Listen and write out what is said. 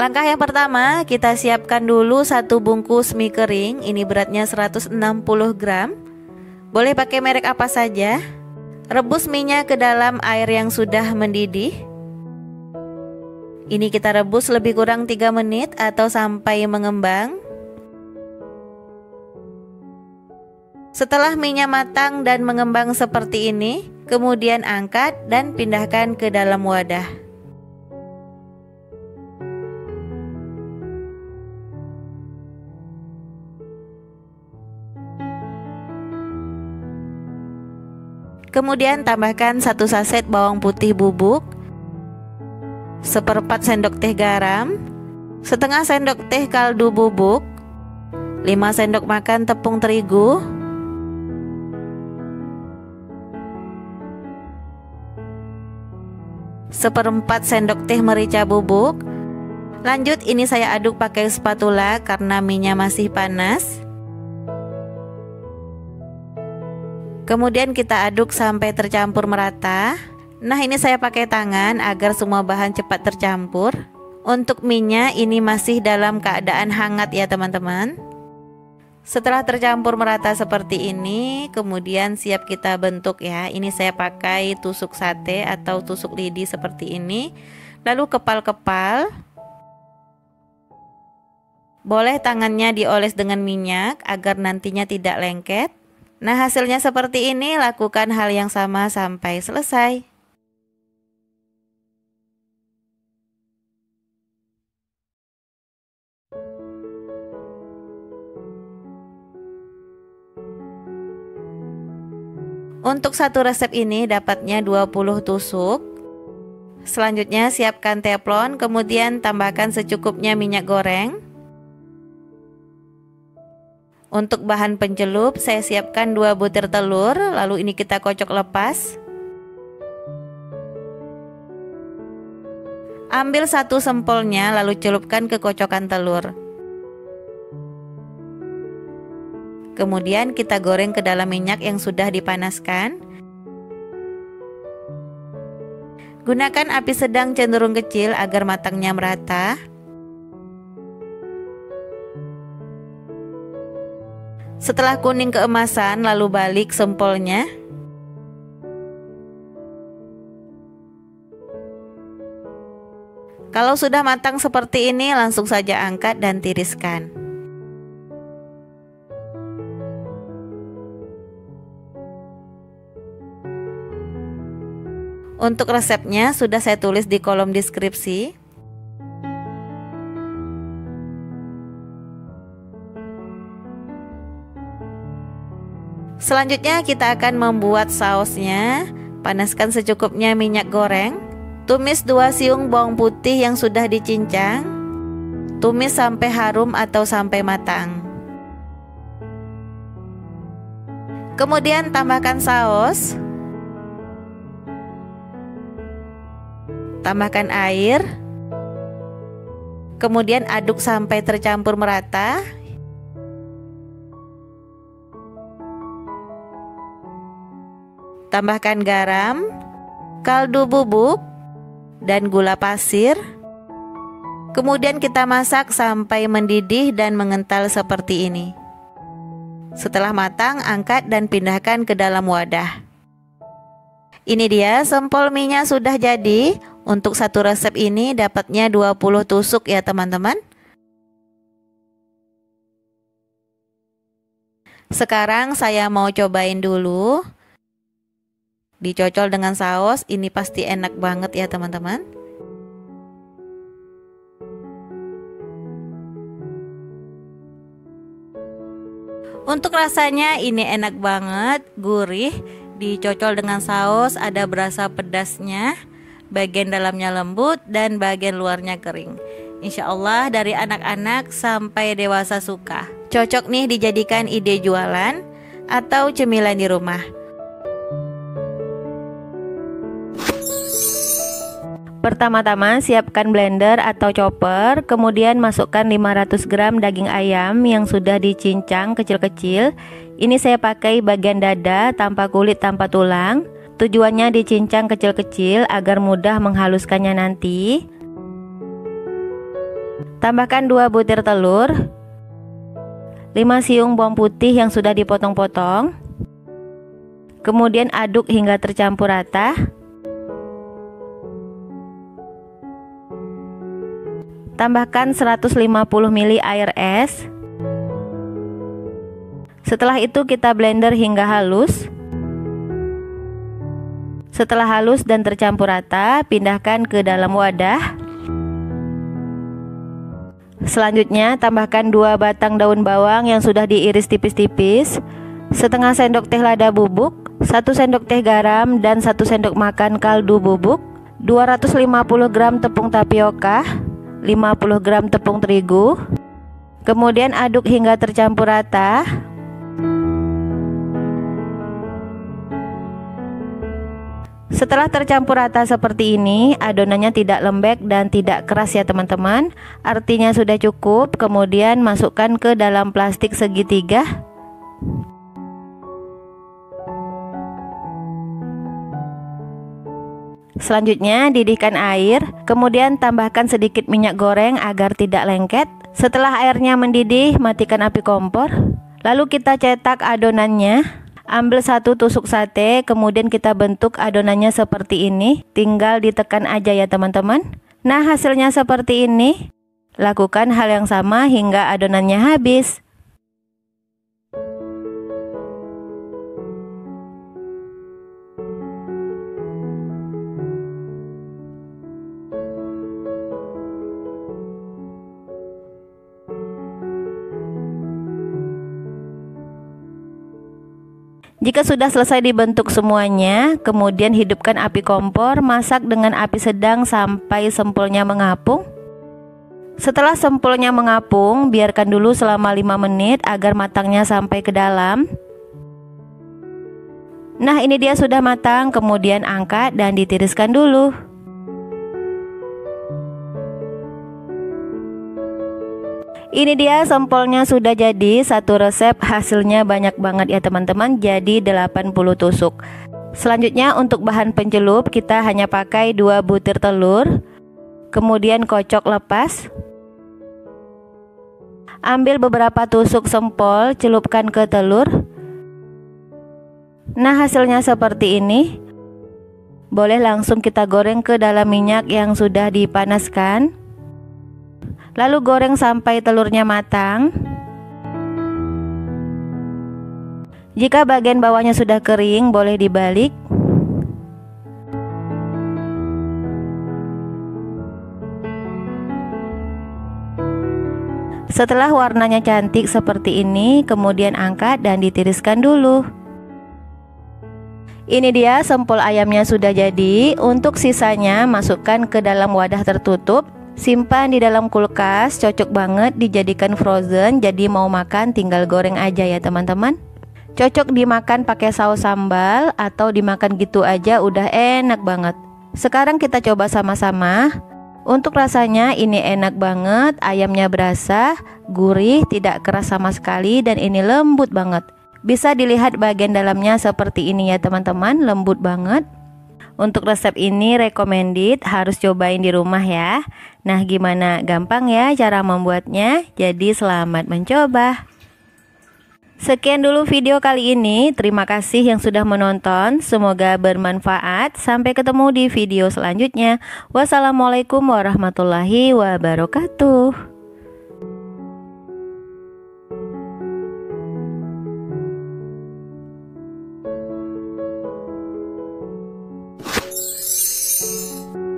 Langkah yang pertama, kita siapkan dulu 1 bungkus mie kering. Ini beratnya 160 gram. Boleh pakai merek apa saja. Rebus mie-nya ke dalam air yang sudah mendidih. Ini kita rebus lebih kurang 3 menit atau sampai mengembang. Setelah mie-nya matang dan mengembang seperti ini, kemudian angkat dan pindahkan ke dalam wadah. Kemudian tambahkan 1 saset bawang putih bubuk, 1/4 sendok teh garam, setengah sendok teh kaldu bubuk, 5 sendok makan tepung terigu, 1/4 sendok teh merica bubuk. Lanjut, ini saya aduk pakai spatula karena mie-nya masih panas. Kemudian kita aduk sampai tercampur merata. Nah, ini saya pakai tangan agar semua bahan cepat tercampur. Untuk mie-nya ini masih dalam keadaan hangat ya teman-teman. Setelah tercampur merata seperti ini, kemudian siap kita bentuk ya. Ini saya pakai tusuk sate atau tusuk lidi seperti ini. Lalu kepal-kepal. Boleh tangannya dioles dengan minyak agar nantinya tidak lengket. Nah, hasilnya seperti ini, lakukan hal yang sama sampai selesai. Untuk satu resep ini dapatnya 20 tusuk. Selanjutnya siapkan teflon, kemudian tambahkan secukupnya minyak goreng. Untuk bahan pencelup saya siapkan 2 butir telur, lalu ini kita kocok lepas. Ambil 1 sempolnya lalu celupkan ke kocokan telur. Kemudian kita goreng ke dalam minyak yang sudah dipanaskan. Gunakan api sedang cenderung kecil agar matangnya merata. Setelah kuning keemasan, lalu balik sempolnya. Kalau sudah matang seperti ini, langsung saja angkat dan tiriskan. Untuk resepnya sudah saya tulis di kolom deskripsi. Selanjutnya kita akan membuat sausnya. Panaskan secukupnya minyak goreng. Tumis 2 siung bawang putih yang sudah dicincang. Tumis sampai harum atau sampai matang. Kemudian tambahkan saus. Tambahkan air. Kemudian aduk sampai tercampur merata. Tambahkan garam, kaldu bubuk, dan gula pasir. Kemudian kita masak sampai mendidih dan mengental seperti ini. Setelah matang, angkat dan pindahkan ke dalam wadah. Ini dia sempol mie-nya sudah jadi. Untuk satu resep ini dapatnya 20 tusuk ya teman-teman. Sekarang saya mau cobain dulu. Dicocol dengan saus, ini pasti enak banget ya teman-teman. Untuk rasanya ini enak banget, gurih, dicocol dengan saus, ada berasa pedasnya, bagian dalamnya lembut dan bagian luarnya kering. Insya Allah dari anak-anak sampai dewasa suka. Cocok nih dijadikan ide jualan atau cemilan di rumah. Pertama-tama siapkan blender atau chopper, kemudian masukkan 500 gram daging ayam yang sudah dicincang kecil-kecil. Ini saya pakai bagian dada tanpa kulit, tanpa tulang. Tujuannya dicincang kecil-kecil agar mudah menghaluskannya nanti. Tambahkan 2 butir telur, 5 siung bawang putih yang sudah dipotong-potong. Kemudian aduk hingga tercampur rata. Tambahkan 150 ml air es. Setelah itu kita blender hingga halus. Setelah halus dan tercampur rata, pindahkan ke dalam wadah. Selanjutnya tambahkan 2 batang daun bawang yang sudah diiris tipis-tipis, setengah sendok teh lada bubuk, 1 sendok teh garam, dan 1 sendok makan kaldu bubuk, 250 gram tepung tapioka, 50 gram tepung terigu. Kemudian aduk hingga tercampur rata. Setelah tercampur rata seperti ini, adonannya tidak lembek dan tidak keras ya teman-teman. Artinya sudah cukup. Kemudian masukkan ke dalam plastik segitiga. Selanjutnya didihkan air, kemudian tambahkan sedikit minyak goreng agar tidak lengket. Setelah airnya mendidih, matikan api kompor. Lalu kita cetak adonannya. Ambil 1 tusuk sate, kemudian kita bentuk adonannya seperti ini. Tinggal ditekan aja ya teman-teman. Nah, hasilnya seperti ini. Lakukan hal yang sama hingga adonannya habis. Jika sudah selesai dibentuk semuanya, kemudian hidupkan api kompor, masak dengan api sedang sampai sempulnya mengapung. Setelah sempulnya mengapung, biarkan dulu selama 5 menit agar matangnya sampai ke dalam. Nah, ini dia sudah matang, kemudian angkat dan ditiriskan dulu. Ini dia sempolnya sudah jadi. Satu resep hasilnya banyak banget ya teman-teman, jadi 80 tusuk. Selanjutnya untuk bahan pencelup kita hanya pakai 2 butir telur. Kemudian kocok lepas. Ambil beberapa tusuk sempol, celupkan ke telur. Nah, hasilnya seperti ini. Boleh langsung kita goreng ke dalam minyak yang sudah dipanaskan. Lalu goreng sampai telurnya matang. Jika bagian bawahnya sudah kering, boleh dibalik. Setelah warnanya cantik seperti ini, kemudian angkat dan ditiriskan dulu. Ini dia sempol ayamnya sudah jadi. Untuk sisanya masukkan ke dalam wadah tertutup. Simpan di dalam kulkas, cocok banget dijadikan frozen. Jadi mau makan tinggal goreng aja ya teman-teman. Cocok dimakan pakai saus sambal atau dimakan gitu aja udah enak banget. Sekarang kita coba sama-sama. Untuk rasanya ini enak banget. Ayamnya berasa, gurih, tidak keras sama sekali, dan ini lembut banget. Bisa dilihat bagian dalamnya seperti ini ya teman-teman, lembut banget. Untuk resep ini recommended, harus cobain di rumah ya. Nah, gimana? Gampang ya cara membuatnya. Jadi selamat mencoba. Sekian dulu video kali ini. Terima kasih yang sudah menonton. Semoga bermanfaat. Sampai ketemu di video selanjutnya. Wassalamualaikum warahmatullahi wabarakatuh.